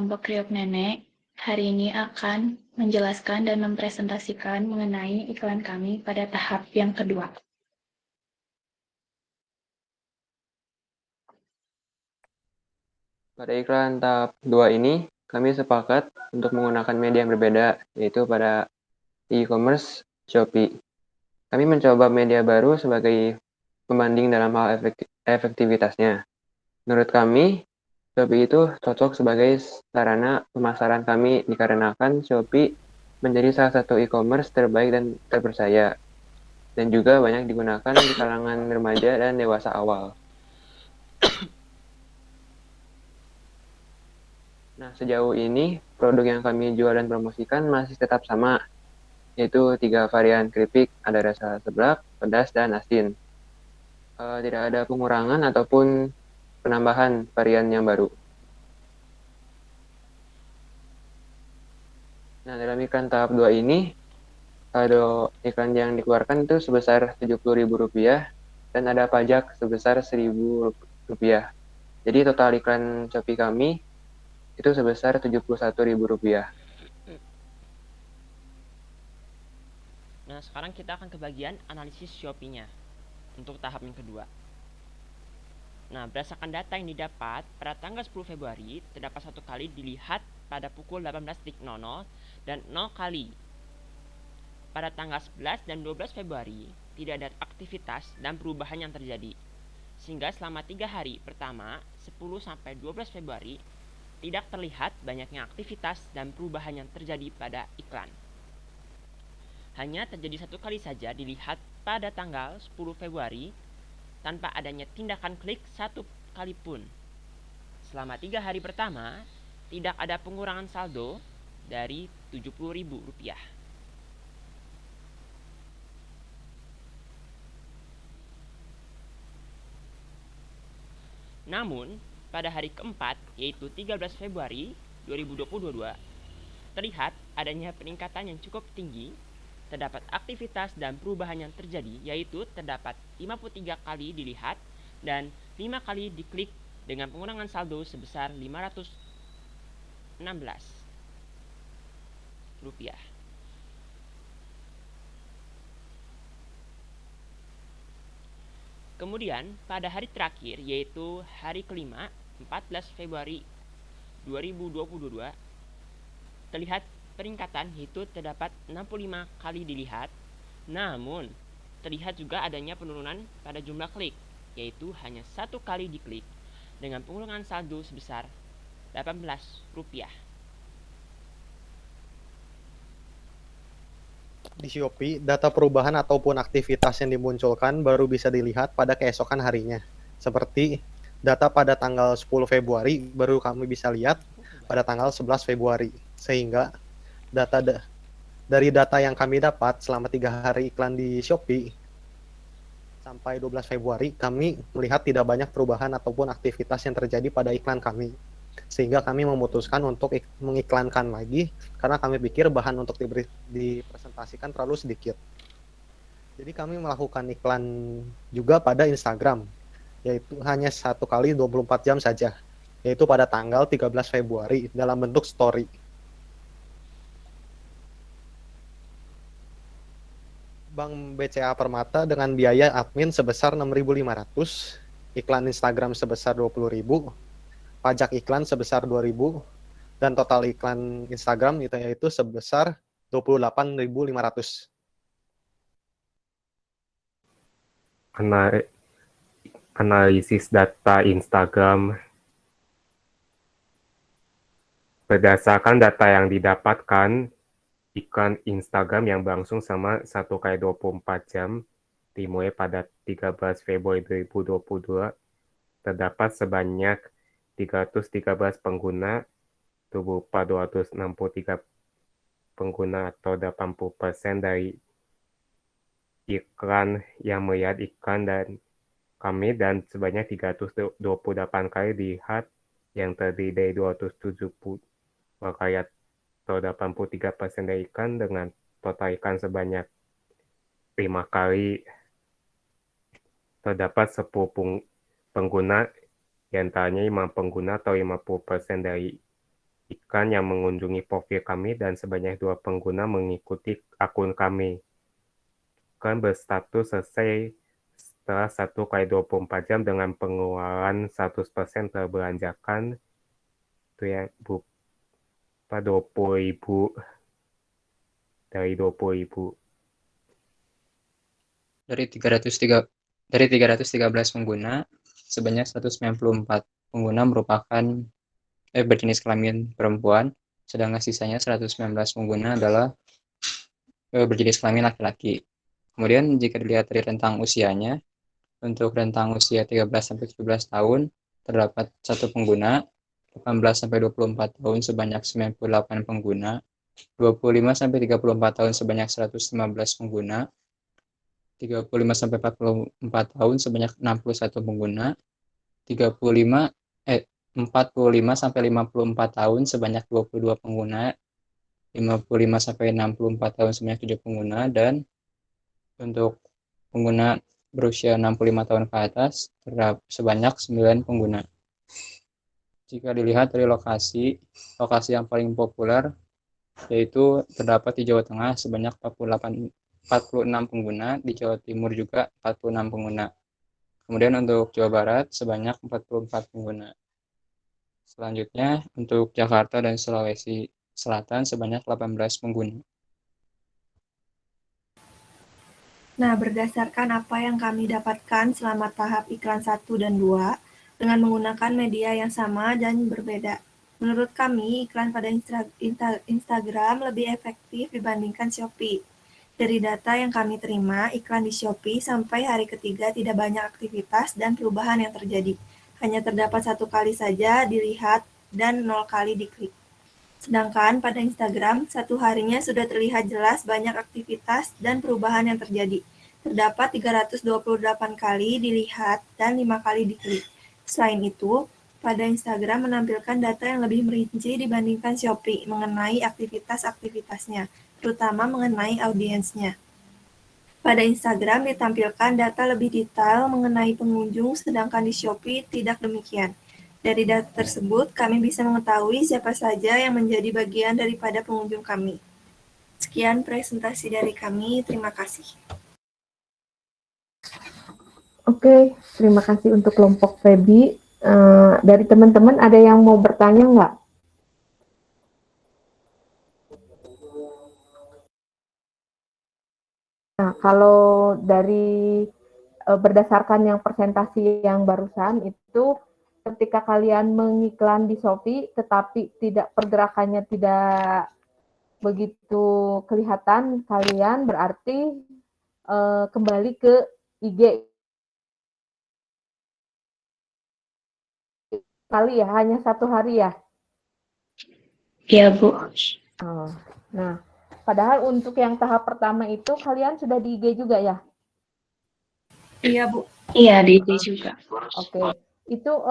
kelompok Kriok Nenek. Hari ini akan menjelaskan dan mempresentasikan mengenai iklan kami pada tahap yang kedua. Pada iklan tahap 2 ini, kami sepakat untuk menggunakan media yang berbeda, yaitu pada e-commerce Shopee. Kami mencoba media baru sebagai pembanding dalam hal efektivitasnya. Menurut kami, Shopee itu cocok sebagai sarana pemasaran kami dikarenakan Shopee menjadi salah satu e-commerce terbaik dan terpercaya, dan juga banyak digunakan di kalangan remaja dan dewasa awal. Nah, sejauh ini, produk yang kami jual dan promosikan masih tetap sama, yaitu 3 varian keripik, ada rasa seblak, pedas, dan asin. Tidak ada pengurangan ataupun penambahan varian yang baru. Nah, dalam iklan tahap 2 ini, saldo iklan yang dikeluarkan itu sebesar Rp70.000 dan ada pajak sebesar Rp1.000. Jadi total iklan Shopee kami itu sebesar Rp71.000. Nah, sekarang kita akan ke bagian analisis Shopee-nya untuk tahap yang kedua. Nah, berdasarkan data yang didapat, pada tanggal 10 Februari, terdapat 1 kali dilihat pada pukul 18.00 dan 0 kali. Pada tanggal 11 dan 12 Februari, tidak ada aktivitas dan perubahan yang terjadi. Sehingga selama 3 hari pertama, 10 sampai 12 Februari, tidak terlihat banyaknya aktivitas dan perubahan yang terjadi pada iklan. Hanya terjadi 1 kali saja dilihat pada tanggal 10 Februari tanpa adanya tindakan klik 1 kali pun. Selama 3 hari pertama, tidak ada pengurangan saldo dari Rp70.000. Namun, pada hari keempat, yaitu 13 Februari 2022, terlihat adanya peningkatan yang cukup tinggi. Terdapat aktivitas dan perubahan yang terjadi, yaitu terdapat 53 kali dilihat dan 5 kali diklik dengan pengurangan saldo sebesar Rp516. Kemudian, pada hari terakhir, yaitu hari kelima, 14 Februari 2022, terlihat peningkatan, yaitu terdapat 65 kali dilihat. Namun, terlihat juga adanya penurunan pada jumlah klik, yaitu hanya 1 kali diklik dengan pengurangan saldo sebesar Rp18. Di Shopee, data perubahan ataupun aktivitas yang dimunculkan baru bisa dilihat pada keesokan harinya. Seperti data pada tanggal 10 Februari baru kami bisa lihat pada tanggal 11 Februari. Sehingga dari data yang kami dapat selama 3 hari iklan di Shopee sampai 12 Februari, kami melihat tidak banyak perubahan ataupun aktivitas yang terjadi pada iklan kami. Sehingga kami memutuskan untuk mengiklankan lagi karena kami pikir bahan untuk dipresentasikan terlalu sedikit. Jadi kami melakukan iklan juga pada Instagram, yaitu hanya 1 kali 24 jam saja, yaitu pada tanggal 13 Februari dalam bentuk story. Bank BCA Permata dengan biaya admin sebesar 6.500, iklan Instagram sebesar 20.000, pajak iklan sebesar 2.000, dan total iklan Instagram yaitu sebesar 28.500. Analisis data Instagram. Berdasarkan data yang didapatkan, iklan Instagram yang berlangsung selama 1 kali 24 jam dimulai pada 13 Februari 2022 terdapat sebanyak 313 pengguna berupa 263 pengguna atau 80% dari iklan yang melihat iklan dan kami dan sebanyak 328 kali dilihat yang terdiri dari 270 kali atau 83% dari iklan dengan total iklan sebanyak 5 kali. Terdapat 10 pengguna, diantaranya 5 pengguna atau 50% dari pastikan yang mengunjungi profil kami dan sebanyak 2 pengguna mengikuti akun kami. Akan berstatus selesai setelah 1 kali 24 jam dengan pengeluaran 100% terbelanjakan. Itu ya, berupa 20.000 dari 20.000. Dari 313 pengguna, sebanyak 194 pengguna merupakan berjenis kelamin perempuan, sedangkan sisanya 119 pengguna adalah berjenis kelamin laki-laki. Kemudian jika dilihat dari rentang usianya, untuk rentang usia 13-17 tahun terdapat 1 pengguna, 18-24 tahun sebanyak 98 pengguna, 25-34 tahun sebanyak 115 pengguna, 35-44 tahun sebanyak 61 pengguna, 45-54 tahun sebanyak 22 pengguna, 55-64 tahun sebanyak 7 pengguna, dan untuk pengguna berusia 65 tahun ke atas terdapat sebanyak 9 pengguna. Jika dilihat dari lokasi yang paling populer yaitu terdapat di Jawa Tengah sebanyak 46 pengguna, di Jawa Timur juga 46 pengguna. Kemudian untuk Jawa Barat sebanyak 44 pengguna. Selanjutnya untuk Jakarta dan Sulawesi Selatan sebanyak 18 pengguna. Nah, berdasarkan apa yang kami dapatkan selama tahap iklan 1 dan 2, dengan menggunakan media yang sama dan berbeda. Menurut kami, iklan pada Instagram lebih efektif dibandingkan Shopee. Dari data yang kami terima, iklan di Shopee sampai hari ketiga tidak banyak aktivitas dan perubahan yang terjadi. Hanya terdapat 1 kali saja dilihat dan 0 kali diklik. Sedangkan pada Instagram, 1 harinya sudah terlihat jelas banyak aktivitas dan perubahan yang terjadi. Terdapat 328 kali dilihat dan 5 kali diklik. Selain itu, pada Instagram menampilkan data yang lebih merinci dibandingkan Shopee mengenai aktivitas-aktivitasnya, terutama mengenai audiensnya. Pada Instagram ditampilkan data lebih detail mengenai pengunjung, sedangkan di Shopee tidak demikian. Dari data tersebut, kami bisa mengetahui siapa saja yang menjadi bagian daripada pengunjung kami. Sekian presentasi dari kami, terima kasih. Oke, terima kasih untuk kelompok Feby. Dari teman-teman ada yang mau bertanya nggak? Nah, kalau dari berdasarkan yang presentasi yang barusan itu, ketika kalian mengiklan di Shopee, tetapi pergerakannya tidak begitu kelihatan, kalian berarti kembali ke IG kali ya, hanya 1 hari ya? Iya, Bu. Nah, padahal untuk yang tahap pertama itu kalian sudah di IG juga ya? Iya, Bu. Iya, di IG juga. Oke. Itu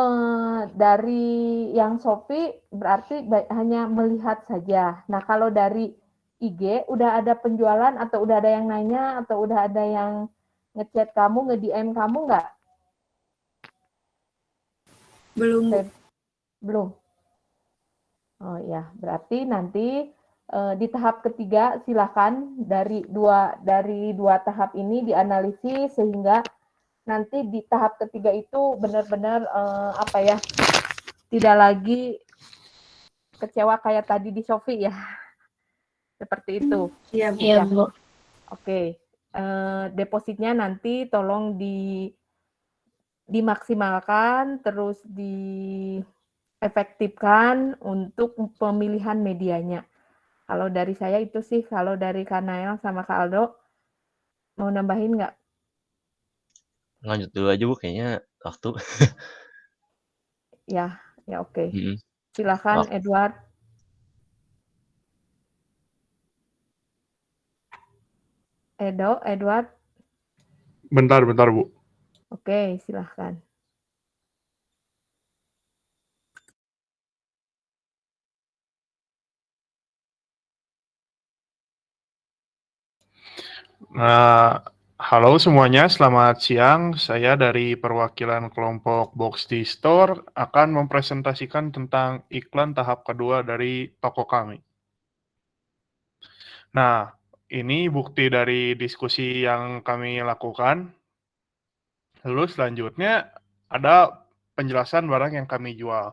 dari yang Shopee berarti hanya melihat saja. Nah, kalau dari IG udah ada penjualan atau udah ada yang nanya atau udah ada yang ngechat kamu, nge-DM kamu nggak? Belum, Bu. Belum. Oh ya, berarti nanti di tahap ketiga silakan dari dua tahap ini dianalisis sehingga nanti di tahap ketiga itu benar-benar tidak lagi kecewa kayak tadi di Shopee ya, seperti itu. Iya, Bu. Iya, Bu. Oke, depositnya nanti tolong dimaksimalkan, terus diefektifkan untuk pemilihan medianya. Kalau dari saya itu sih, kalau dari Kanael sama Kak Aldo, mau nambahin nggak? Lanjut dulu aja Bu, kayaknya waktu. Ya, oke. Silakan Edward. Edward. Bentar Bu. Oke, silakan. Nah, Halo semuanya, selamat siang. Saya dari perwakilan kelompok Box di Store akan mempresentasikan tentang iklan tahap kedua dari toko kami. Nah, ini bukti dari diskusi yang kami lakukan. Lalu selanjutnya ada penjelasan barang yang kami jual.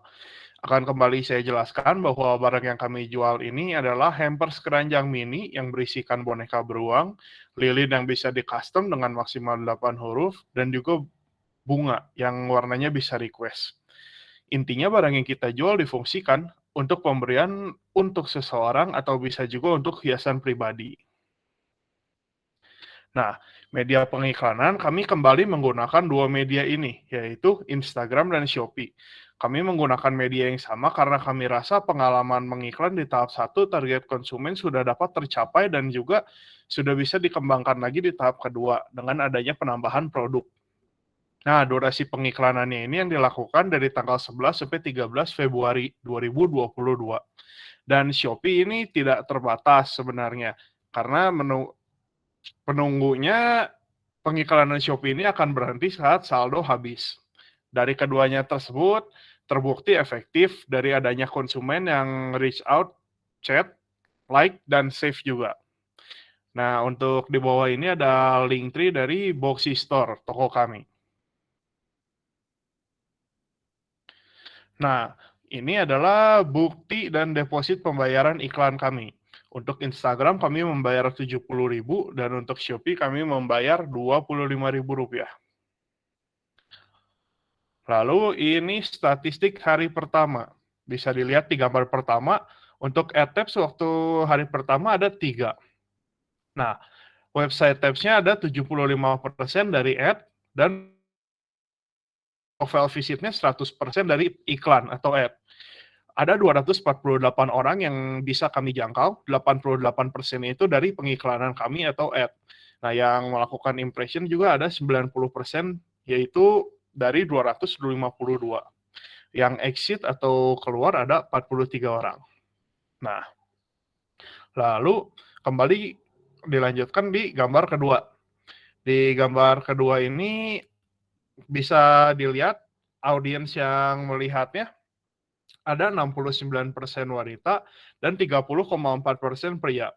Akan kembali saya jelaskan bahwa barang yang kami jual ini adalah hampers keranjang mini yang berisikan boneka beruang, lilin yang bisa di-custom dengan maksimal 8 huruf, dan juga bunga yang warnanya bisa request. Intinya barang yang kita jual difungsikan untuk pemberian untuk seseorang atau bisa juga untuk hiasan pribadi. Nah, media pengiklanan kami kembali menggunakan dua media ini, yaitu Instagram dan Shopee. Kami menggunakan media yang sama karena kami rasa pengalaman mengiklan di tahap 1 target konsumen sudah dapat tercapai dan juga sudah bisa dikembangkan lagi di tahap kedua dengan adanya penambahan produk. Nah, durasi pengiklanannya ini yang dilakukan dari tanggal 11 sampai 13 Februari 2022. Dan Shopee ini tidak terbatas sebenarnya, karena penunggunya pengiklanan Shopee ini akan berhenti saat saldo habis. Dari keduanya tersebut, terbukti efektif dari adanya konsumen yang reach out, chat, like, dan save juga. Nah, untuk di bawah ini ada link tree dari Boxy Store, toko kami. Nah, ini adalah bukti dan deposit pembayaran iklan kami. Untuk Instagram kami membayar 70.000 dan untuk Shopee kami membayar Rp25.000. Lalu ini statistik hari pertama. Bisa dilihat di gambar pertama, untuk ad tabs waktu hari pertama ada 3. Nah, website tabs-nya ada 75% dari ad dan profile visitnya 100% dari iklan atau ad. Ada 248 orang yang bisa kami jangkau, 88% itu dari pengiklanan kami atau ad. Nah, yang melakukan impression juga ada 90%, yaitu dari 252. Yang exit atau keluar ada 43 orang. Nah, lalu kembali dilanjutkan di gambar kedua. Di gambar kedua ini bisa dilihat audiens yang melihatnya ada 69% wanita dan 30,4% pria.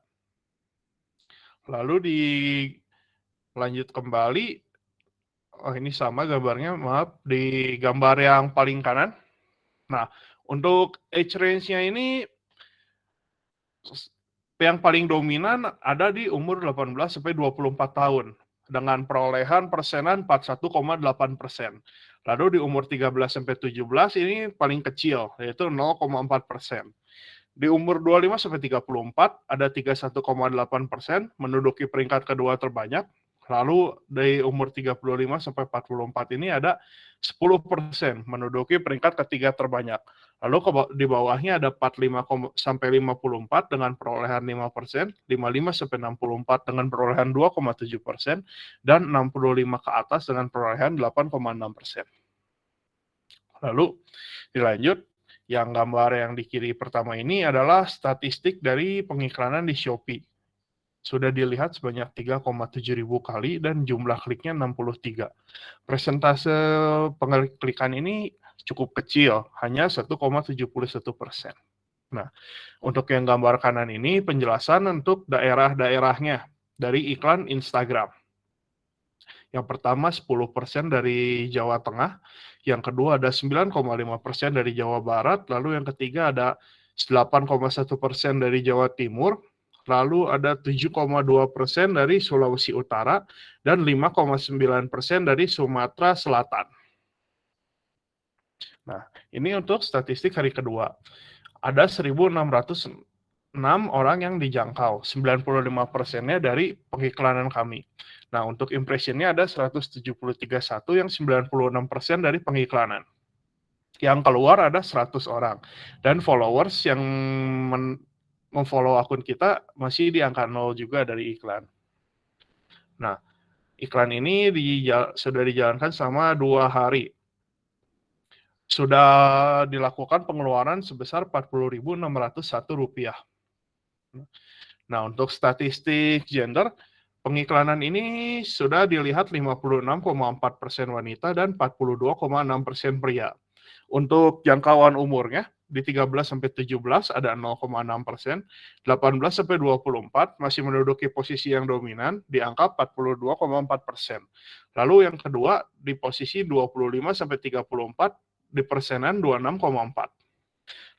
Lalu dilanjut kembali, oh ini sama gambarnya, maaf, di gambar yang paling kanan. Nah, untuk age range-nya ini yang paling dominan ada di umur 18 sampai 24 tahun dengan perolehan persenan 41,8%. Lalu di umur 13 sampai 17 ini paling kecil yaitu 0,4%. Di umur 25 sampai 34 ada 31,8% menduduki peringkat kedua terbanyak. Lalu di umur 35 sampai 44 ini ada 10% menduduki peringkat ketiga terbanyak. Lalu di bawahnya ada 45 sampai 54 dengan perolehan 5%, 55 sampai 64 dengan perolehan 2,7%, dan 65 ke atas dengan perolehan 8,6%. Lalu dilanjut, yang gambar yang di kiri pertama ini adalah statistik dari pengiklanan di Shopee. Sudah dilihat sebanyak 3,7 ribu kali dan jumlah kliknya 63. Persentase pengklikan ini cukup kecil, hanya 1,71%. Nah, untuk yang gambar kanan ini penjelasan untuk daerah-daerahnya dari iklan Instagram. Yang pertama 10% dari Jawa Tengah, yang kedua ada 9,5% dari Jawa Barat, lalu yang ketiga ada 8,1% dari Jawa Timur, lalu ada 7,2% dari Sulawesi Utara, dan 5,9% dari Sumatera Selatan. Nah, ini untuk statistik hari kedua. Ada 1.606 orang yang dijangkau, 95%-nya dari pengiklanan kami. Nah, untuk impression-nya ada 173.1 yang 96% dari pengiklanan. Yang keluar ada 100 orang. Dan followers yang memfollow akun kita masih di angka 0 juga dari iklan. Nah, iklan ini sudah dijalankan selama 2 hari. Sudah dilakukan pengeluaran sebesar Rp40.601. Nah, untuk statistik gender, Pengiklanan ini sudah dilihat 56,4% wanita dan 42,6% pria. Untuk jangkauan umurnya, di 13 sampai 17 ada 0,6%, 18 sampai 24 masih menduduki posisi yang dominan di angka 42,4%. Lalu yang kedua di posisi 25 sampai 34 di persenan 26,4.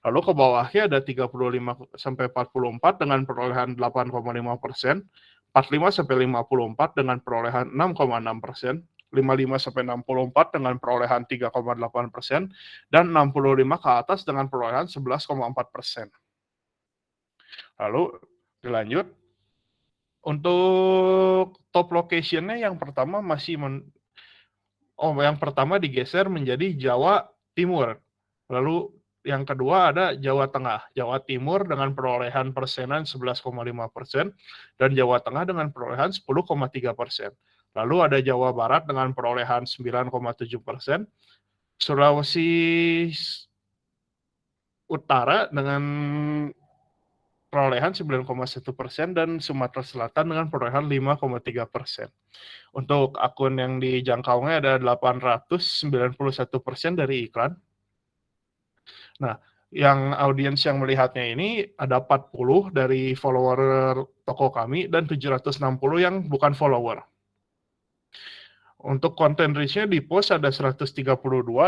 Lalu ke bawahnya ada 35 sampai 44 dengan perolehan 8,5%, 45 sampai 54 dengan perolehan 6,6%, 55 sampai 64 dengan perolehan 3,8%, dan 65 ke atas dengan perolehan 11,4%. Lalu dilanjut, untuk top location-nya yang pertama yang pertama digeser menjadi Jawa Timur. Lalu yang kedua ada Jawa Tengah. Jawa Timur dengan perolehan persenan 11,5% dan Jawa Tengah dengan perolehan 10,3%. Lalu ada Jawa Barat dengan perolehan 9,7%, Sulawesi Utara dengan perolehan 9,1% dan Sumatera Selatan dengan perolehan 5,3%. Untuk akun yang dijangkaunya ada 891% dari iklan. Nah, yang audiens yang melihatnya ini ada 40 dari follower toko kami dan 760 yang bukan follower. Untuk konten reach-nya di post ada 132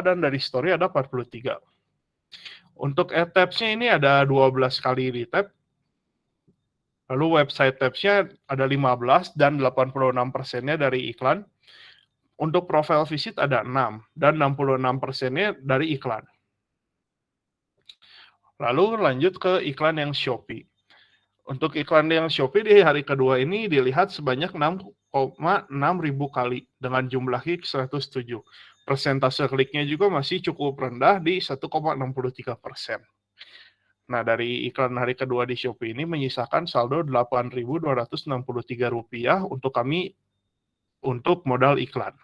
dan dari story ada 43. Untuk ad tabs-nya ini ada 12 kali di tab. Lalu website tabs-nya ada 15 dan 86%-nya dari iklan. Untuk profile visit ada 6 dan 66%-nya dari iklan. Lalu lanjut ke iklan yang Shopee. Untuk iklan yang Shopee di hari kedua ini dilihat sebanyak 6,6 ribu kali dengan jumlah klik 107. Persentase kliknya juga masih cukup rendah di 1,63%. Nah, dari iklan hari kedua di Shopee ini menyisakan saldo Rp8.263 untuk kami untuk modal iklan.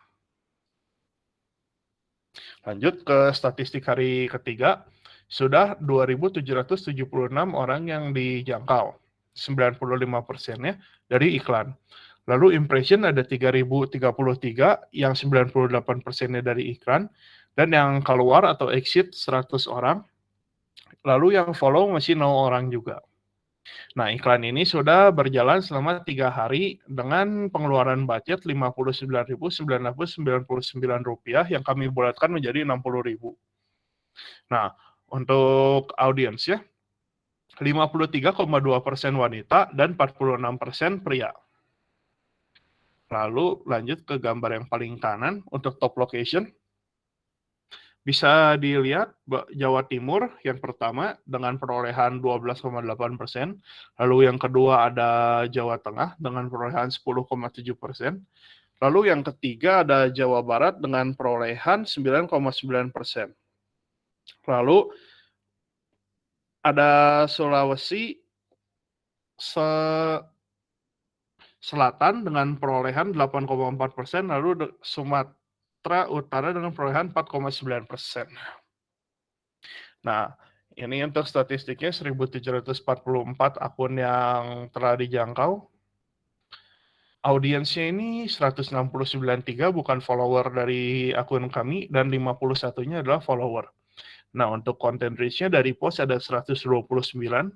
Lanjut ke statistik hari ketiga, sudah 2.776 orang yang dijangkau. 95%-nya dari iklan. Lalu impression ada 3.033 yang 98%-nya dari iklan. Dan yang keluar atau exit 100 orang. Lalu yang follow masih 0 orang juga. Nah, iklan ini sudah berjalan selama 3 hari dengan pengeluaran budget Rp59.999 yang kami bulatkan menjadi Rp60.000. Nah, untuk audiensnya 53,2% wanita dan 46% pria. Lalu lanjut ke gambar yang paling kanan untuk top location. Bisa dilihat Jawa Timur yang pertama dengan perolehan 12,8%. Lalu yang kedua ada Jawa Tengah dengan perolehan 10,7%. Lalu yang ketiga ada Jawa Barat dengan perolehan 9,9%. Lalu ada Sulawesi Selatan dengan perolehan 8,4%, lalu Sumatera Utara dengan perolehan 4,9%. Nah, ini untuk statistiknya 1.744 akun yang telah dijangkau. Audiensnya ini 169.3 bukan follower dari akun kami dan 51-nya adalah follower. Nah, untuk content reach-nya dari post ada 129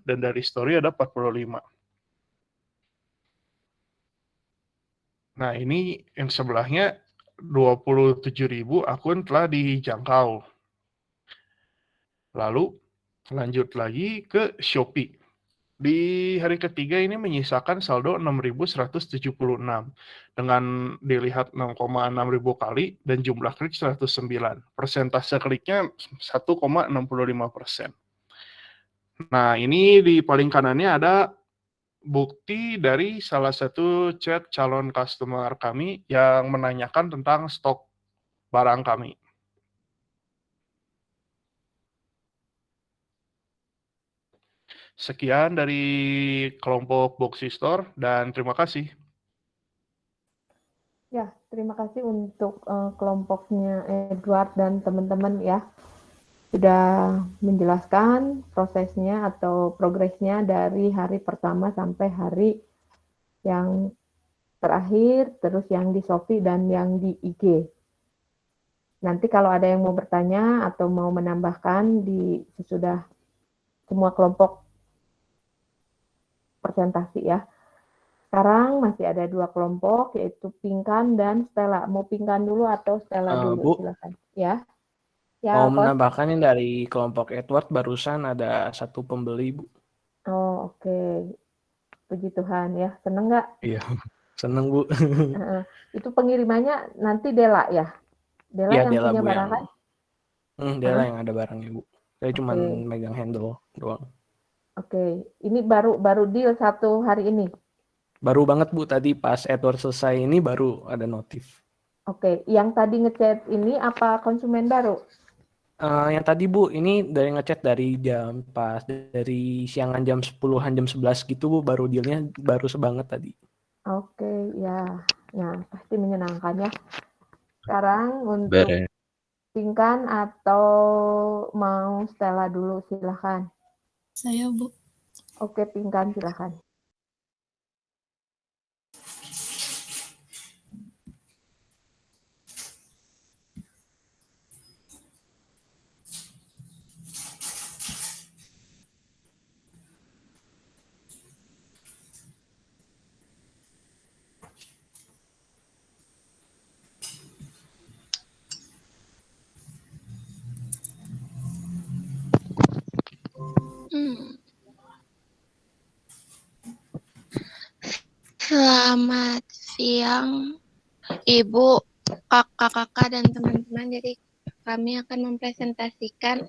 dan dari story ada 45. Nah, ini yang sebelahnya 27.000 akun telah dijangkau. Lalu lanjut lagi ke Shopee. Di hari ketiga ini menyisakan saldo 6.176 dengan dilihat 6,6 ribu kali dan jumlah klik 109. Persentase kliknya 1,65%. Nah, ini di paling kanannya ada bukti dari salah satu chat calon customer kami yang menanyakan tentang stok barang kami. Sekian dari kelompok Boxy Store dan terima kasih. Ya, terima kasih untuk kelompoknya Edward dan teman-teman ya. Sudah menjelaskan prosesnya atau progresnya dari hari pertama sampai hari yang terakhir, terus yang di Shopee dan yang di IG. Nanti kalau ada yang mau bertanya atau mau menambahkan di sesudah semua kelompok presentasi ya. Sekarang masih ada 2 kelompok, yaitu Pinkan dan Stella. Mau Pinkan dulu atau Stella dulu? Bu, Silakan. Ya, mau Coach. menambahkan ini dari kelompok Edward barusan ada 1 pembeli, Bu. Oh, oke. Puji Tuhan ya. Seneng nggak? Iya, seneng, Bu. Itu pengirimannya nanti Dela ya? Dela Iya, yang Dela, punya Bu, barang yang kan? Dela yang ada barangnya, Bu. Saya cuma Oke. megang handle doang. Oke. Ini baru deal 1 hari ini. Baru banget, Bu, tadi pas Edward selesai ini baru ada notif. Oke, yang tadi ngechat ini apa konsumen baru? Yang tadi, Bu, ini dari ngechat dari dari siangan jam 10-an jam 11 gitu, Bu, baru dealnya baru sebanget tadi. Oke, ya. Nah, pasti menyenangkan ya. Sekarang untuk Beres. Pinkan atau mau Stella dulu, silahkan. Saya, Bu. Oke, Pinkan, silahkan. Selamat siang, Ibu, kakak-kakak, dan teman-teman. Jadi kami akan mempresentasikan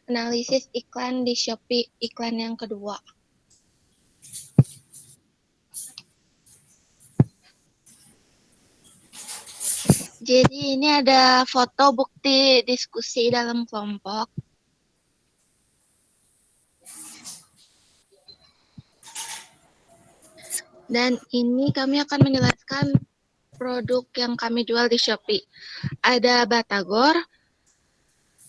analisis iklan di Shopee, iklan yang kedua. Jadi ini ada foto bukti diskusi dalam kelompok. Dan ini kami akan menjelaskan produk yang kami jual di Shopee. Ada Batagor.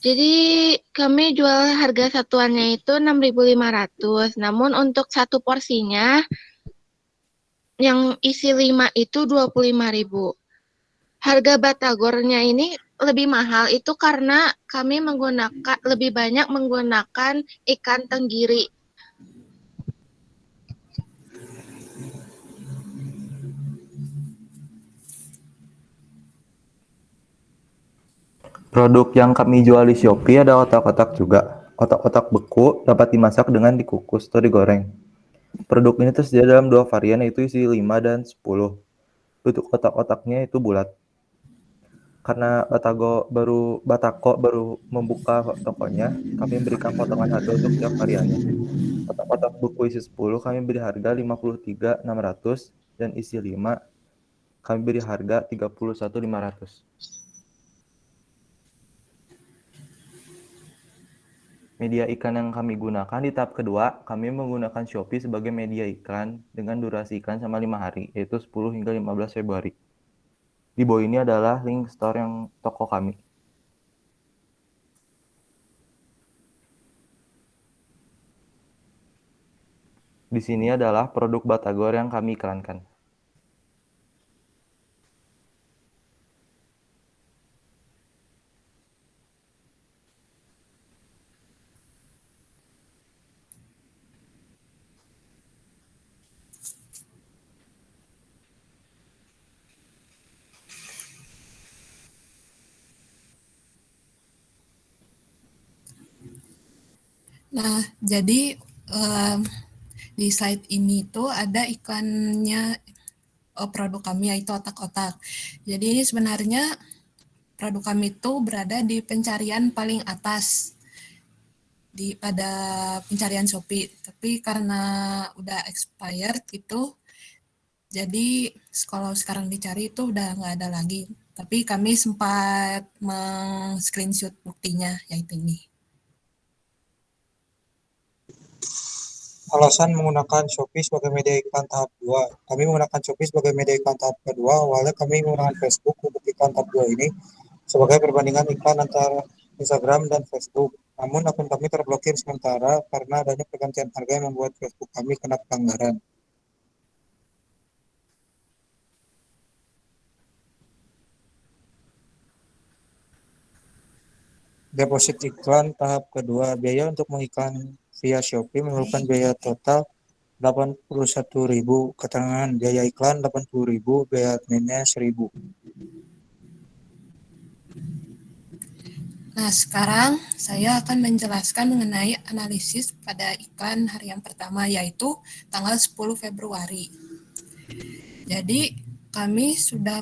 Jadi kami jual harga satuannya itu 6.500. Namun untuk satu porsinya yang isi 5 itu 25.000. Harga Batagornya ini lebih mahal itu karena kami lebih banyak menggunakan ikan tenggiri. Produk yang kami jual di Shopee ada otak-otak juga. Otak-otak beku dapat dimasak dengan dikukus atau digoreng. Produk ini tersedia dalam 2 varian, yaitu isi 5 dan 10. Bentuk otak-otaknya itu bulat. Karena Batako baru membuka tokonya, kami berikan potongan harga untuk setiap variannya. Otak-otak beku isi 10 kami beri harga 53.600 dan isi 5 kami beri harga 31.500. Media iklan yang kami gunakan di tahap kedua, kami menggunakan Shopee sebagai media iklan dengan durasi iklan sama 5 hari, yaitu 10 hingga 15 Februari. Di bawah ini adalah link store yang toko kami. Di sini adalah produk Batagor yang kami iklankan. Nah, jadi di slide ini tuh ada iklannya produk kami, yaitu otak-otak. Jadi ini sebenarnya produk kami itu berada di pencarian paling atas pada pencarian Shopee. Tapi karena udah expired gitu, jadi kalau sekarang dicari itu udah nggak ada lagi. Tapi kami sempat meng-screenshot buktinya, yaitu ini. Alasan menggunakan Shopee sebagai media iklan tahap 2. Kami menggunakan Shopee sebagai media iklan tahap kedua. Awalnya kami menggunakan Facebook untuk iklan tahap 2 ini sebagai perbandingan iklan antara Instagram dan Facebook. Namun akun kami terblokir sementara karena adanya pergantian harga yang membuat Facebook kami kena pelanggaran. deposit iklan tahap kedua. Biaya untuk mengiklan via Shopee memerlukan biaya total 81.000. Keterangan biaya iklan 80.000, biaya adminnya 1.000. Nah, sekarang saya akan menjelaskan mengenai analisis pada iklan hari yang pertama, yaitu tanggal 10 Februari. Jadi, kami sudah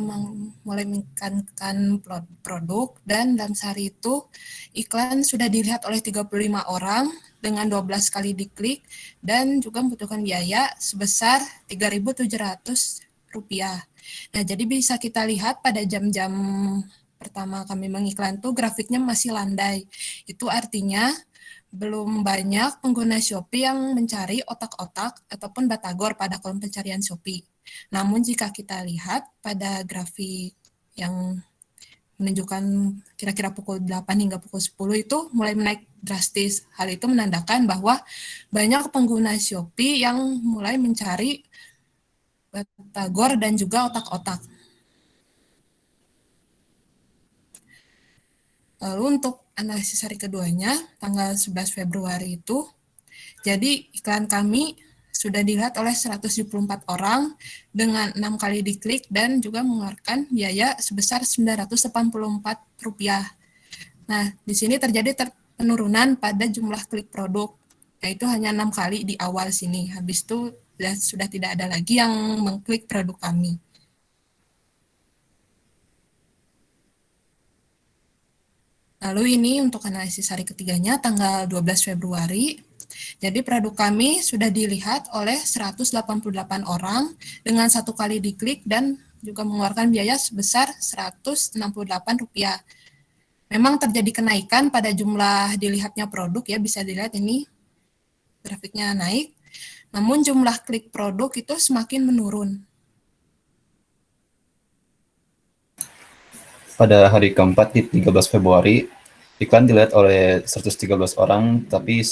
mulai mengiklankan produk, dan dalam sehari itu iklan sudah dilihat oleh 35 orang dengan 12 kali diklik, dan juga membutuhkan biaya sebesar Rp3.700. Nah, jadi bisa kita lihat pada jam-jam pertama kami mengiklan tuh grafiknya masih landai. Itu artinya belum banyak pengguna Shopee yang mencari otak-otak ataupun batagor pada kolom pencarian Shopee. Namun jika kita lihat pada grafik yang menunjukkan kira-kira pukul 8 hingga pukul 10 itu mulai menaik drastis. Hal itu menandakan bahwa banyak pengguna Shopee yang mulai mencari batagor dan juga otak-otak. Lalu untuk analisis hari keduanya, tanggal 11 Februari itu, jadi iklan kami sudah dilihat oleh 174 orang dengan 6 kali diklik dan juga mengeluarkan biaya sebesar Rp984. Nah, di sini terjadi penurunan pada jumlah klik produk, yaitu hanya 6 kali di awal sini. Habis itu sudah tidak ada lagi yang mengklik produk kami. Lalu ini untuk analisis hari ketiganya, tanggal 12 Februari. Jadi produk kami sudah dilihat oleh 188 orang dengan 1 kali diklik dan juga mengeluarkan biaya sebesar Rp168. Memang terjadi kenaikan pada jumlah dilihatnya produk, ya bisa dilihat ini grafiknya naik. Namun jumlah klik produk itu semakin menurun. Pada hari keempat di 13 Februari, iklan dilihat oleh 113 orang, tapi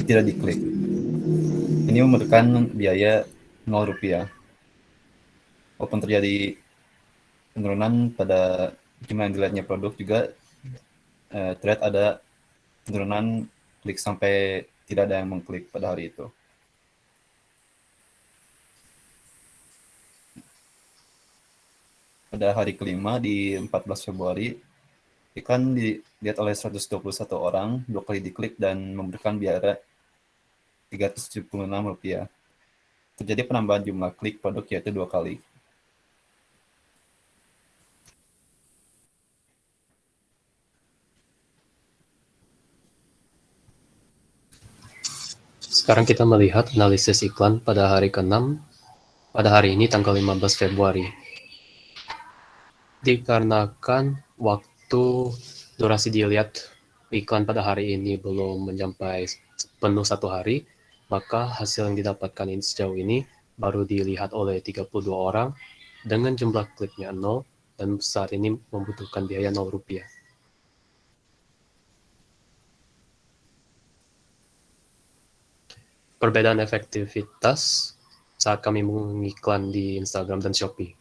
tidak diklik. Ini memerlukan biaya Rp0. Walaupun terjadi penurunan pada jumlah yang dilihatnya produk, juga terlihat ada penurunan klik sampai tidak ada yang mengklik pada hari itu. Pada hari kelima di 14 Februari, iklan dilihat oleh 121 orang, 2 kali diklik dan memberikan biaya Rp376. Terjadi penambahan jumlah klik produk yaitu 2 kali. Sekarang kita melihat analisis iklan pada hari ke-6, pada hari ini tanggal 15 Februari. Dikarenakan waktu durasi dilihat iklan pada hari ini belum mencapai penuh 1 hari, maka hasil yang didapatkan sejauh ini baru dilihat oleh 32 orang dengan jumlah kliknya 0 dan saat ini membutuhkan biaya Rp0. Perbedaan efektivitas saat kami mengiklan di Instagram dan Shopee.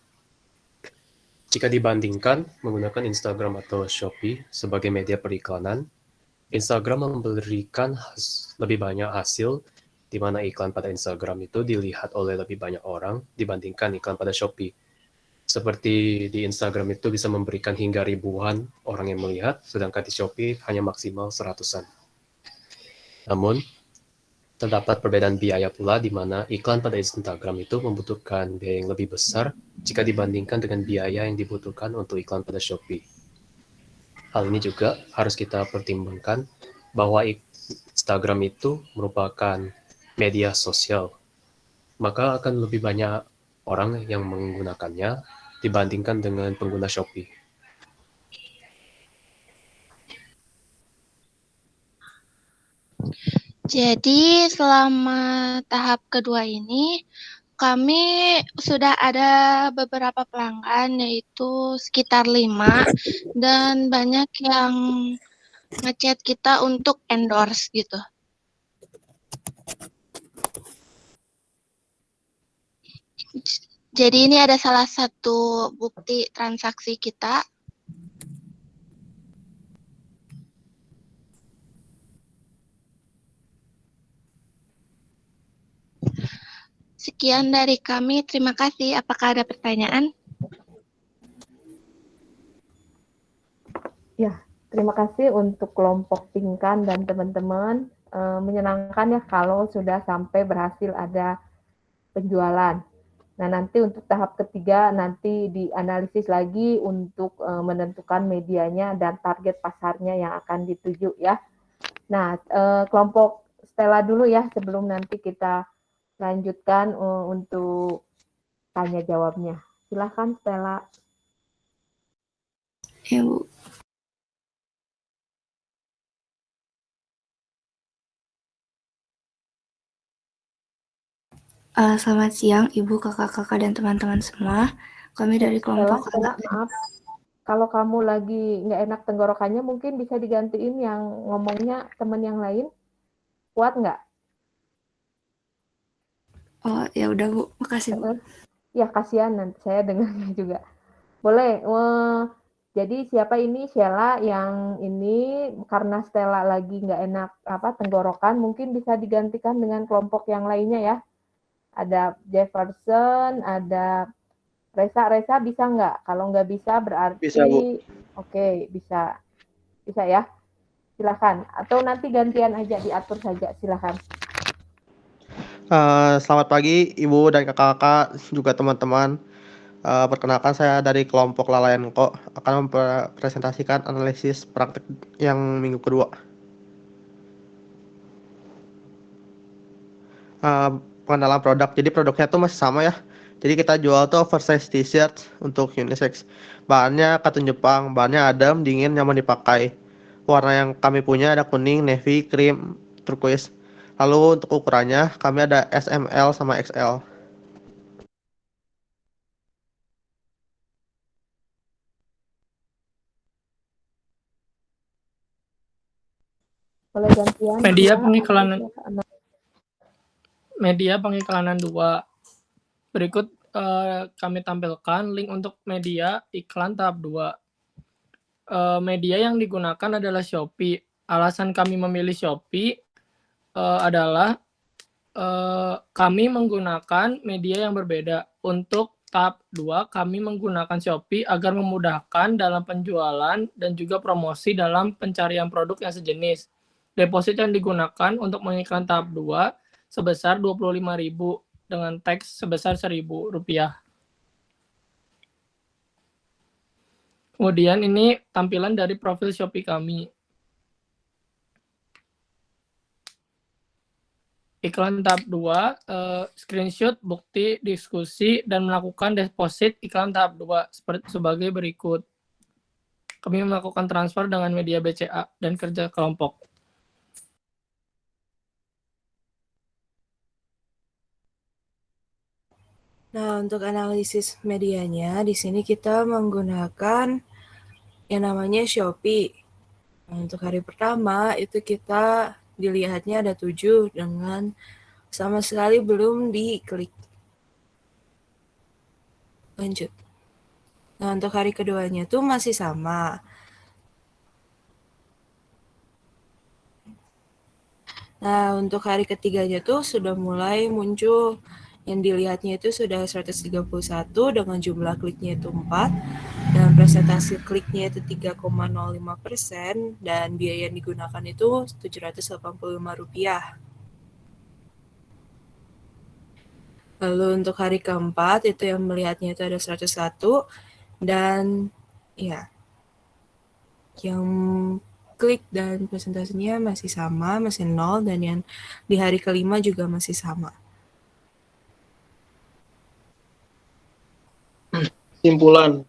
Jika dibandingkan menggunakan Instagram atau Shopee sebagai media periklanan, Instagram memberikan lebih banyak hasil di mana iklan pada Instagram itu dilihat oleh lebih banyak orang dibandingkan iklan pada Shopee. Seperti di Instagram itu bisa memberikan hingga ribuan orang yang melihat, sedangkan di Shopee hanya maksimal 100-an. Namun, terdapat perbedaan biaya pula di mana iklan pada Instagram itu membutuhkan biaya yang lebih besar jika dibandingkan dengan biaya yang dibutuhkan untuk iklan pada Shopee. Hal ini juga harus kita pertimbangkan bahwa Instagram itu merupakan media sosial, maka akan lebih banyak orang yang menggunakannya dibandingkan dengan pengguna Shopee. Jadi selama tahap kedua ini kami sudah ada beberapa pelanggan, yaitu sekitar 5, dan banyak yang ngechat kita untuk endorse gitu. Jadi ini ada salah satu bukti transaksi kita. Sekian dari kami. Terima kasih. Apakah ada pertanyaan? Ya, terima kasih untuk kelompok Tingkan dan teman-teman. Menyenangkan ya kalau sudah sampai berhasil ada penjualan. Nah, nanti untuk tahap ketiga nanti dianalisis lagi untuk menentukan medianya dan target pasarnya yang akan dituju ya. Nah, kelompok Stella dulu ya sebelum nanti kita lanjutkan untuk tanya jawabnya. Silahkan Stella. Ya, Bu. Selamat siang Ibu, kakak-kakak, dan teman-teman semua. Kami dari kelompok Stella, maaf. Kalau kamu lagi nggak enak tenggorokannya, mungkin bisa digantiin yang ngomongnya teman yang lain. Kuat nggak? Oh, ya udah Bu, makasih Bu. Ya, kasihan nanti saya dengarnya juga. Boleh. Jadi siapa ini Sheila yang ini karena Stella lagi nggak enak tenggorokan, mungkin bisa digantikan dengan kelompok yang lainnya ya. Ada Jefferson, ada Reza bisa nggak? Kalau nggak bisa berarti Bisa, Bu. Oke, bisa ya. Silakan. Atau nanti gantian aja diatur saja. Silakan. Selamat pagi Ibu dan kakak-kakak juga teman-teman. Perkenalkan saya dari kelompok Lalayan Kok akan mempresentasikan analisis praktik yang minggu kedua. Pengenalan produk. Jadi produknya tuh masih sama ya. Jadi kita jual tuh oversize t-shirt untuk unisex. Bahannya katun Jepang, bahannya adem, dingin, nyaman dipakai. Warna yang kami punya ada kuning, navy, cream, turquoise. Lalu untuk ukurannya kami ada SML sama XL. Boleh gantian. Media pengiklanan 2. Berikut kami tampilkan link untuk media iklan tahap 2. Media yang digunakan adalah Shopee. Alasan kami memilih Shopee adalah kami menggunakan media yang berbeda. Untuk tahap 2, kami menggunakan Shopee agar memudahkan dalam penjualan dan juga promosi dalam pencarian produk yang sejenis. Deposit yang digunakan untuk mengiklan tahap 2 sebesar 25.000 dengan teks sebesar Rp1.000. Kemudian ini tampilan dari profil Shopee kami. Iklan tahap 2, screenshot, bukti, diskusi, dan melakukan deposit iklan tahap 2 sebagai berikut. Kami melakukan transfer dengan media BCA dan kerja kelompok. Nah, untuk analisis medianya, di sini kita menggunakan yang namanya Shopee. Nah, untuk hari pertama, itu kita dilihatnya ada 7 dengan sama sekali belum diklik. Lanjut. Nah, untuk hari keduanya tuh masih sama. Nah, untuk hari ketiganya tuh sudah mulai muncul yang dilihatnya itu sudah 131 dengan jumlah kliknya itu 4 dan presentasi kliknya itu 3,05% dan biaya yang digunakan itu Rp785. Lalu untuk hari keempat itu yang melihatnya itu ada 101 dan ya yang klik dan presentasinya masih sama, masih 0 dan yang di hari kelima juga masih sama. Kesimpulan,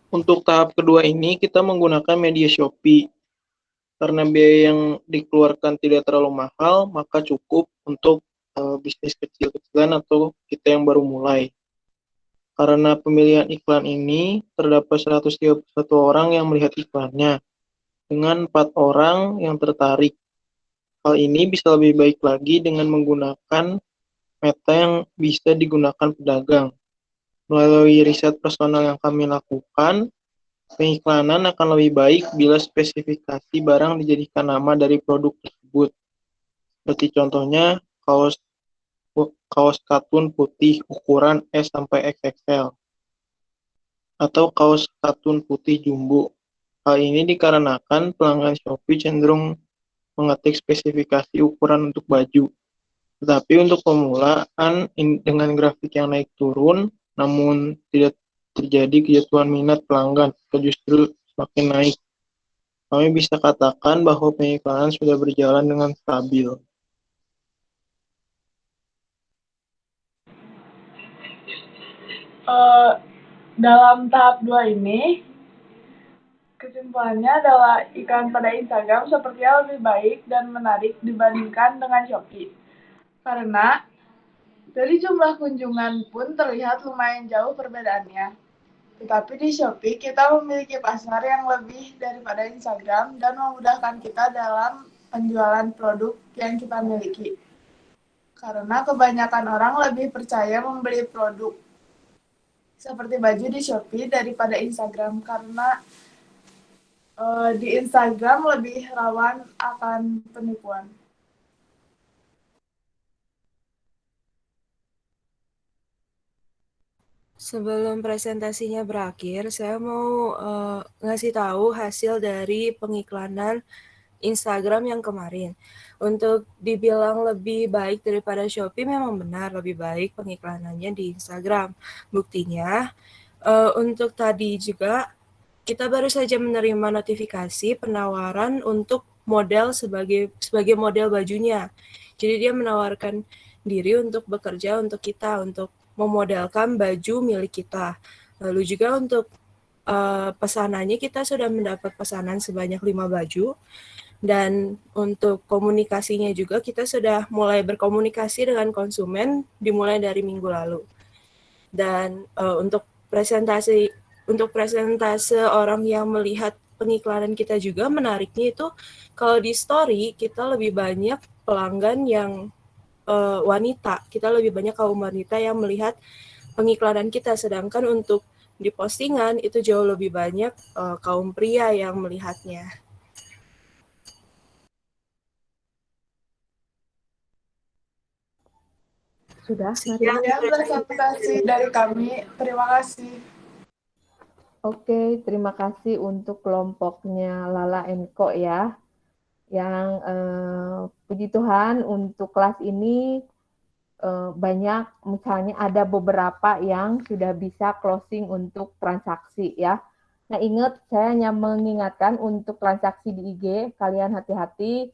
untuk tahap kedua ini kita menggunakan media Shopee. Karena biaya yang dikeluarkan tidak terlalu mahal, maka cukup untuk bisnis kecil-kecilan atau kita yang baru mulai. Karena pemilihan iklan ini, terdapat 131 orang yang melihat iklannya, dengan 4 orang yang tertarik. Hal ini bisa lebih baik lagi dengan menggunakan meta yang bisa digunakan pedagang. Melalui riset personal yang kami lakukan, pengiklanan akan lebih baik bila spesifikasi barang dijadikan nama dari produk tersebut. Seperti contohnya, kaos kaos katun putih ukuran S sampai XXL atau kaos katun putih jumbo. Hal ini dikarenakan pelanggan Shopee cenderung mengetik spesifikasi ukuran untuk baju. Tetapi untuk pemulaan dengan grafik yang naik turun, namun tidak terjadi kejatuhan minat pelanggan, atau justru semakin naik. Kami bisa katakan bahwa pengiklanan sudah berjalan dengan stabil. Dalam tahap 2 ini, kesimpulannya adalah iklan pada Instagram sepertinya lebih baik dan menarik dibandingkan dengan Shopee. Karena dari jumlah kunjungan pun terlihat lumayan jauh perbedaannya. Tetapi di Shopee kita memiliki pasar yang lebih daripada Instagram dan memudahkan kita dalam penjualan produk yang kita miliki. Karena kebanyakan orang lebih percaya membeli produk seperti baju di Shopee daripada Instagram karena di Instagram lebih rawan akan penipuan. Sebelum presentasinya berakhir, saya mau ngasih tahu hasil dari pengiklanan Instagram yang kemarin. Untuk dibilang lebih baik daripada Shopee, memang benar lebih baik pengiklanannya di Instagram. Buktinya, untuk tadi juga kita baru saja menerima notifikasi penawaran untuk model sebagai model bajunya. Jadi dia menawarkan diri untuk bekerja untuk kita, untuk memodelkan baju milik kita. Lalu juga untuk pesanannya kita sudah mendapat pesanan sebanyak 5 baju. Dan untuk komunikasinya juga kita sudah mulai berkomunikasi dengan konsumen dimulai dari minggu lalu. Dan untuk presentase orang yang melihat pengiklanan kita juga menariknya itu kalau di story kita lebih banyak pelanggan yang wanita. Kita lebih banyak kaum wanita yang melihat pengiklanan kita, sedangkan untuk di postingan itu jauh lebih banyak kaum pria yang melihatnya. Sudah, Sekian presentasi dari kami. Terima kasih. Oke, terima kasih untuk kelompoknya Lala Enko ya. Yang puji Tuhan untuk kelas ini banyak, misalnya ada beberapa yang sudah bisa closing untuk transaksi ya. Nah ingat, saya hanya mengingatkan untuk transaksi di IG, kalian hati-hati,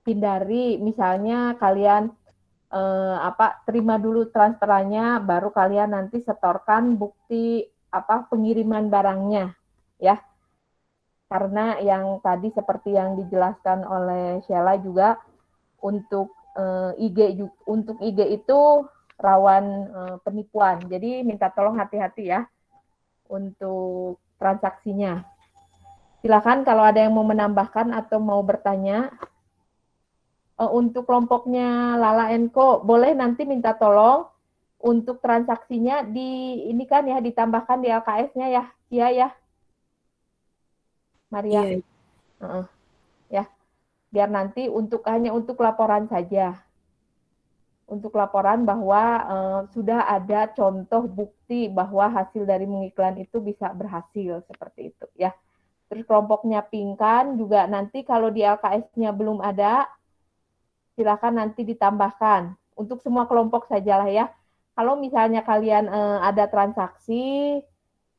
hindari misalnya kalian terima dulu transferannya, baru kalian nanti setorkan bukti pengiriman barangnya ya. Karena yang tadi seperti yang dijelaskan oleh Sheila juga untuk IG itu rawan penipuan. Jadi minta tolong hati-hati ya untuk transaksinya. Silakan kalau ada yang mau menambahkan atau mau bertanya. Untuk kelompoknya Lala Enko, boleh nanti minta tolong untuk transaksinya ini kan ya ditambahkan di LKS-nya ya, Kia ya, Maria. Iya. Ya, biar nanti hanya untuk laporan saja. Untuk laporan bahwa sudah ada contoh bukti bahwa hasil dari mengiklan itu bisa berhasil seperti itu ya. Terus kelompoknya Pingkan juga nanti kalau di LKS-nya belum ada, silakan nanti ditambahkan. Untuk semua kelompok sajalah ya. Kalau misalnya kalian ada transaksi,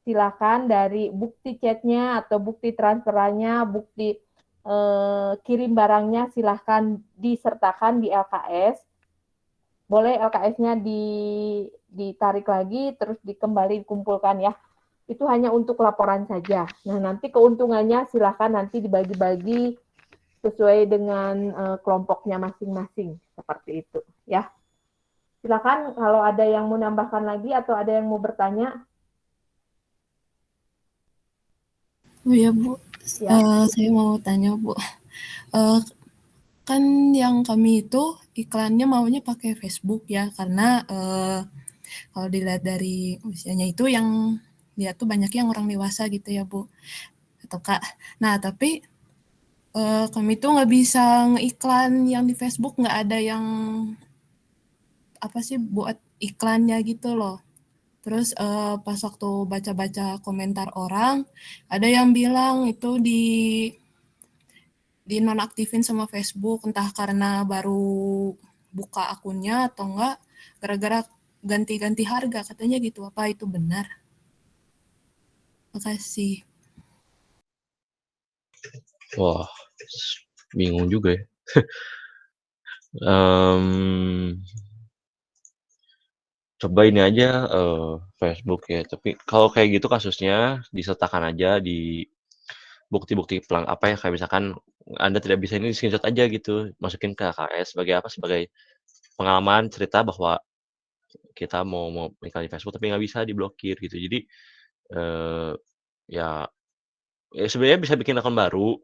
silakan dari bukti chatnya atau bukti transferannya, bukti kirim barangnya silahkan disertakan di LKS. Boleh LKS-nya ditarik lagi, terus kembali dikumpulkan ya. Itu hanya untuk laporan saja. Nah nanti keuntungannya silahkan nanti dibagi-bagi sesuai dengan kelompoknya masing-masing, seperti itu ya. Silakan kalau ada yang mau nambahkan lagi atau ada yang mau bertanya. Oh ya Bu, Ya. saya mau tanya Bu. Kan yang kami itu iklannya maunya pakai Facebook ya, karena kalau dilihat dari usianya itu yang dia tuh banyak yang orang dewasa gitu ya Bu, atau Kak. Nah tapi kami tuh nggak bisa ngeiklan yang di Facebook, nggak ada yang apa sih buat iklannya gitu loh. Terus pas waktu baca-baca komentar orang, ada yang bilang itu dinonaktifin sama Facebook, entah karena baru buka akunnya atau enggak gara-gara ganti-ganti harga katanya gitu. Apa itu benar? Makasih. Wah, bingung juga ya. Mmm, coba ini aja, Facebook ya, tapi kalau kayak gitu kasusnya disertakan aja di bukti-bukti apa ya, kayak misalkan Anda tidak bisa ini di-screenshot aja gitu, masukin ke KKS sebagai apa, sebagai pengalaman cerita bahwa kita mau iklan di Facebook tapi nggak bisa, diblokir gitu. Jadi, eee, ya sebenarnya bisa bikin akun baru,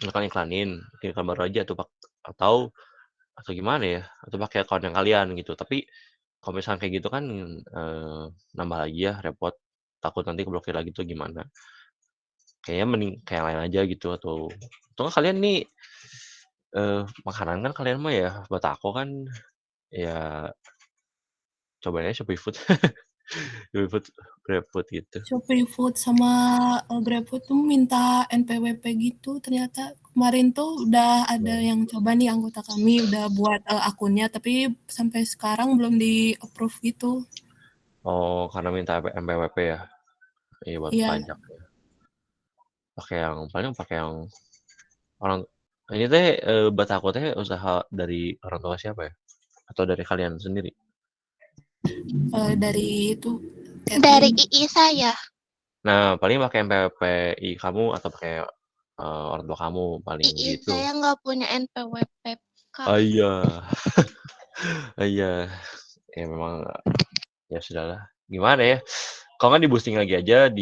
bikin akun baru aja tuh atau gimana ya, atau pakai akun yang kalian gitu. Tapi kalau misalkan kayak gitu kan, nambah lagi ya repot, takut nanti keblokir lagi tuh gimana. Kayaknya mending kayak yang lain aja gitu atau nggak kalian nih, makanan kan kalian mah ya, buat aku kan ya cobain aja Shopee Food. Shopee Food, GrabFood gitu. Shopee Food sama GrabFood tuh minta NPWP gitu ternyata. Kemarin tuh udah ada yang coba nih anggota kami udah buat akunnya tapi sampai sekarang belum di-approve gitu. Oh, karena minta NPWP ya? Iya buat Iya. pajak ya. Pakai yang orang ini teh, buat aku teh usaha dari orang tua siapa ya? Atau dari kalian sendiri? Dari itu Dari Catherine. II saya. Nah, paling pakai NPWPI kamu atau pakai, orang tua kamu paling II gitu. saya nggak punya NPWP, Kak. Oh iya. Oh iya. Ya memang ya sudahlah, gimana ya, kalau nggak di-boosting lagi aja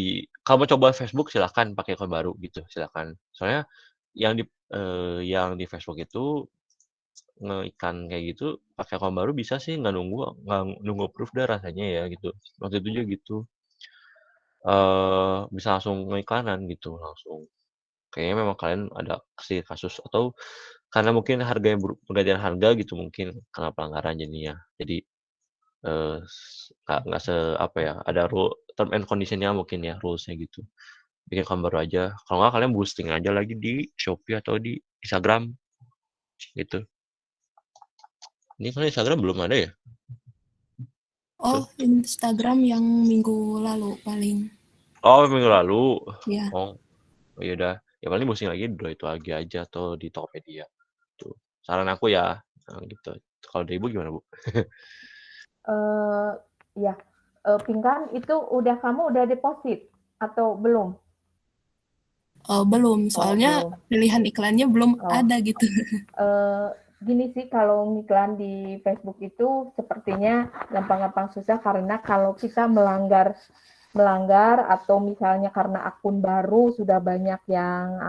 kamu coba Facebook silakan pakai akun baru gitu, silakan. Soalnya yang di Facebook itu ngeikan kayak gitu pakai akun baru bisa sih nggak nunggu approve dah rasanya ya gitu. Waktu itu juga gitu. Bisa langsung ngiklanan gitu, langsung. Kayaknya memang kalian ada sih kasus atau karena mungkin pergantian harga gitu mungkin karena pelanggaran jadinya. Jadi, nggak apa ya, ada term and condition-nya mungkin ya, rules-nya gitu. Bikin akun baru aja, kalau nggak kalian boosting aja lagi di Shopee atau di Instagram, gitu. Ini kan Instagram belum ada ya? Oh, Instagram yang minggu lalu paling. Oh, minggu lalu? Iya. Oh, ya udah, ya paling boosting lagi di itu lagi aja atau di Tokopedia, tuh. Saran aku ya, gitu. Kalau dari Ibu gimana, Bu? Ya, Pinkan itu kamu udah deposit atau belum? Belum, soalnya belum. pilihan iklannya belum ada gitu. Gini sih, kalau ngiklan di Facebook itu sepertinya gampang-gampang susah karena kalau kita melanggar atau misalnya karena akun baru sudah banyak yang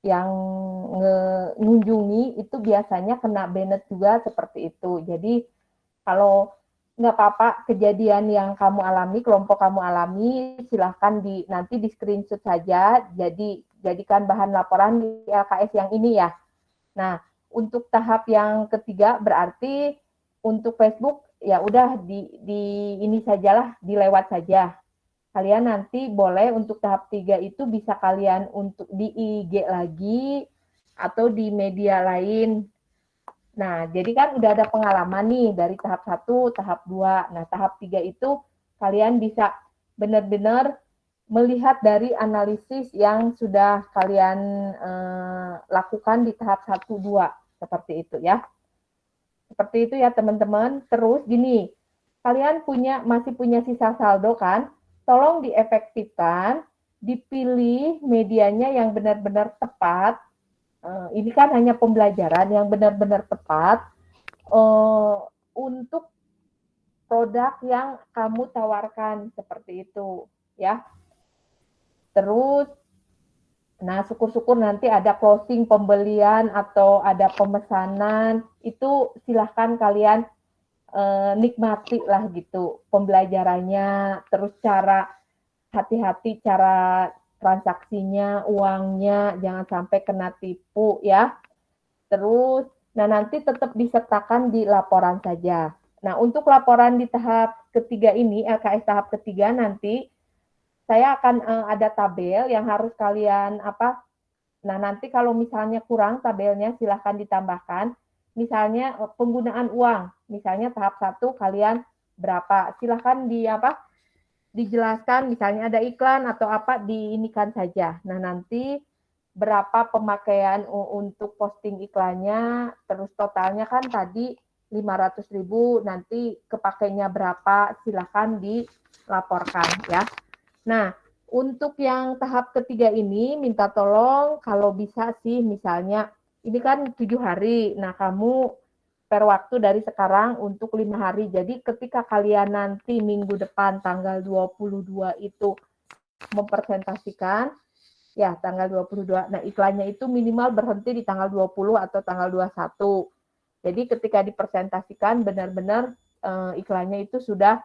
yang ngunjungi itu biasanya kena banned juga seperti itu. Jadi kalau nggak apa-apa kejadian yang kamu alami, kelompok kamu alami, silahkan nanti di screenshot saja, jadikan bahan laporan di LKS yang ini ya. Nah, untuk tahap yang ketiga berarti untuk Facebook ya udah di ini sajalah, dilewat saja. Kalian nanti boleh untuk tahap 3 itu bisa kalian untuk di IG lagi atau di media lain. Nah, jadi kan udah ada pengalaman nih dari tahap 1, tahap 2. Nah, tahap 3 itu kalian bisa benar-benar melihat dari analisis yang sudah kalian lakukan di tahap 1, 2. Seperti itu ya. Seperti itu ya teman-teman. Terus gini, kalian masih punya sisa saldo kan? Tolong diefektifkan, dipilih medianya yang benar-benar tepat. Ini kan hanya pembelajaran yang benar-benar tepat untuk produk yang kamu tawarkan seperti itu ya. Terus nah syukur-syukur nanti ada closing pembelian atau ada pemesanan itu silahkan kalian nikmati lah gitu pembelajarannya, terus hati-hati cara transaksinya, uangnya jangan sampai kena tipu ya. Terus, nah nanti tetap disertakan di laporan saja. Nah, untuk laporan di tahap ketiga ini, LKS tahap ketiga nanti, saya akan ada tabel yang harus kalian nah nanti kalau misalnya kurang tabelnya silahkan ditambahkan. Misalnya penggunaan uang, misalnya tahap 1 kalian berapa, silahkan dijelaskan, misalnya ada iklan atau apa, diinikan saja. Nah nanti berapa pemakaian untuk posting iklannya, terus totalnya kan tadi 500.000, nanti kepakainya berapa, silahkan dilaporkan ya. Nah, untuk yang tahap ketiga ini, minta tolong kalau bisa sih misalnya, ini kan 7 hari, nah kamu per waktu dari sekarang untuk 5 hari. Jadi ketika kalian nanti minggu depan tanggal 22 itu mempresentasikan, ya tanggal 22. Nah iklannya itu minimal berhenti di tanggal 20 atau tanggal 21. Jadi ketika dipresentasikan benar-benar iklannya itu sudah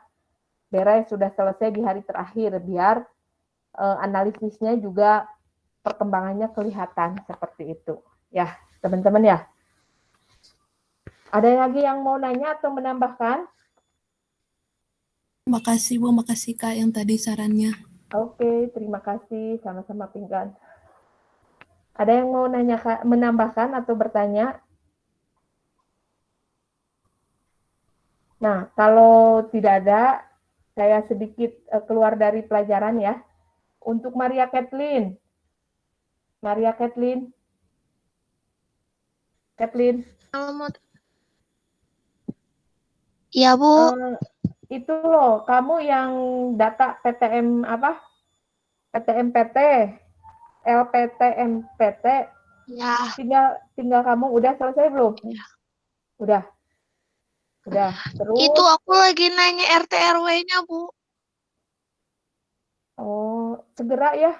beres, sudah selesai di hari terakhir, biar analisisnya juga perkembangannya kelihatan seperti itu. Ya teman-teman ya. Ada lagi yang mau nanya atau menambahkan? Makasih Bu, makasih Kak yang tadi sarannya. Oke, terima kasih. Sama-sama Pinggan. Ada yang mau nanya, menambahkan atau bertanya? Nah, kalau tidak ada, saya sedikit keluar dari pelajaran ya. Untuk Maria Kathleen. Maria Kathleen. Kathleen. Iya, Bu. Itu loh, kamu yang data PTM PTMPT, LPTMPT. Ya. Tinggal kamu udah selesai belum? Ya. Udah. Terus. Itu aku lagi nanya RT RW-nya, Bu. Oh, segera ya.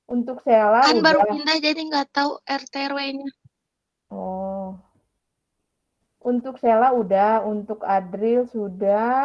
Untuk Sheila Kan udah. baru pindah jadi nggak tahu RT RW-nya. Oh. Untuk Sheila udah, untuk Adril sudah.